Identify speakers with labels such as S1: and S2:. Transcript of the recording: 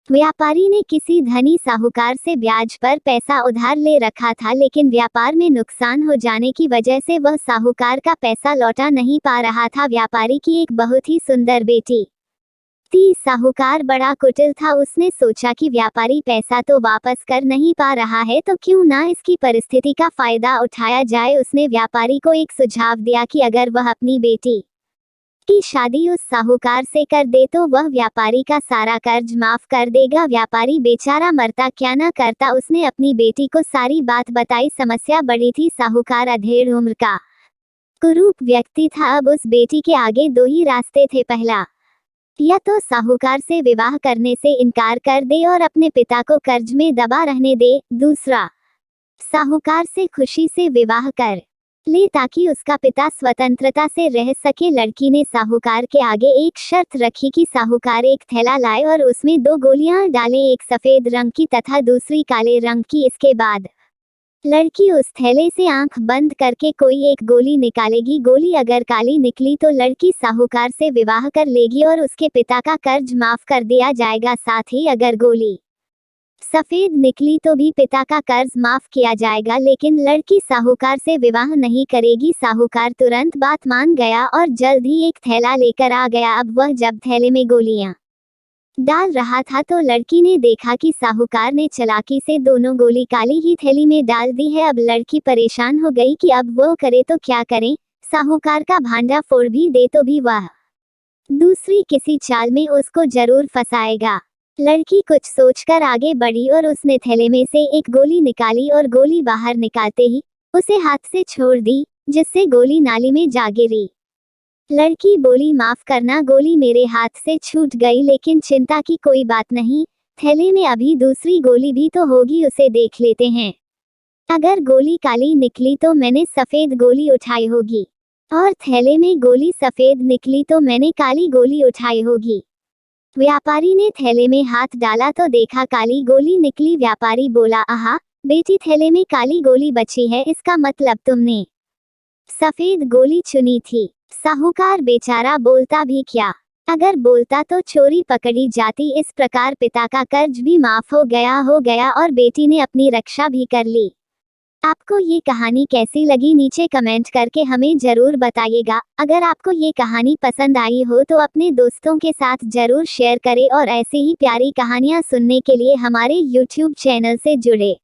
S1: व्यापारी ने किसी धनी साहूकार से ब्याज पर पैसा उधार ले रखा था, लेकिन व्यापार में नुकसान हो जाने की वजह से वह साहूकार का पैसा लौटा नहीं पा रहा था। व्यापारी की एक बहुत ही सुंदर बेटी थी। साहूकार बड़ा कुटिल था। उसने सोचा कि व्यापारी पैसा तो वापस कर नहीं पा रहा है, तो क्यों ना इसकी परिस्थिति का फायदा उठाया जाए। उसने व्यापारी को एक सुझाव दिया कि अगर वह अपनी बेटी की शादी उस साहूकार से कर दे तो वह व्यापारी का सारा कर्ज माफ कर देगा। व्यापारी बेचारा मरता क्या ना करता। उसने अपनी बेटी को सारी बात बताई। समस्या बड़ी थी। साहूकार अधेड़ उम्र का कुरूप व्यक्ति था। अब उस बेटी के आगे दो ही रास्ते थे। पहला, या तो साहूकार से विवाह करने से इनकार कर दे और अपने पिता को कर्ज में दबा रहने दे। दूसरा, साहूकार से खुशी से विवाह कर ले ताकि उसका पिता स्वतंत्रता से रह सके। लड़की ने साहूकार के आगे एक शर्त रखी कि साहूकार एक थैला लाए और उसमें 2 गोलियां डालें, एक सफेद रंग की तथा दूसरी काले रंग की। इसके बाद लड़की उस थैले से आंख बंद करके कोई एक गोली निकालेगी। गोली अगर काली निकली तो लड़की साहूकार से विवाह कर लेगी और उसके पिता का कर्ज माफ कर दिया जाएगा। साथ ही अगर गोली सफेद निकली तो भी पिता का कर्ज माफ किया जाएगा, लेकिन लड़की साहूकार से विवाह नहीं करेगी। साहूकार तुरंत बात मान गया और जल्द ही एक थैला लेकर आ गया। अब वह जब थैले में गोलियां डाल रहा था तो लड़की ने देखा कि साहूकार ने चालाकी से दोनों गोली काली ही थैली में डाल दी है। अब लड़की परेशान हो गई कि अब वो करे तो क्या करे। साहूकार का भांडा फोड़ भी दे तो भी वह दूसरी किसी चाल में उसको जरूर फंसाएगा। लड़की कुछ सोचकर आगे बढ़ी और उसने थैले में से एक गोली निकाली और गोली बाहर निकालते ही उसे हाथ से छोड़ दी, जिससे गोली नाली में जा गिरी। लड़की बोली, माफ करना, गोली मेरे हाथ से छूट गई, लेकिन चिंता की कोई बात नहीं, थैले में अभी दूसरी गोली भी तो होगी, उसे देख लेते हैं। अगर गोली काली निकली तो मैंने सफेद गोली उठाई होगी, और थैले में गोली सफेद निकली तो मैंने काली गोली उठाई होगी। व्यापारी ने थैले में हाथ डाला तो देखा काली गोली निकली। व्यापारी बोला, आहा बेटी, थैले में काली गोली बची है, इसका मतलब तुमने सफेद गोली चुनी थी। साहूकार बेचारा बोलता भी क्या, अगर बोलता तो चोरी पकड़ी जाती। इस प्रकार पिता का कर्ज भी माफ हो गया और बेटी ने अपनी रक्षा भी कर ली। आपको ये कहानी कैसी लगी नीचे कमेंट करके हमें जरूर बताइएगा। अगर आपको ये कहानी पसंद आई हो तो अपने दोस्तों के साथ जरूर शेयर करें और ऐसे ही प्यारी कहानियाँ सुनने के लिए हमारे YouTube चैनल से जुड़े।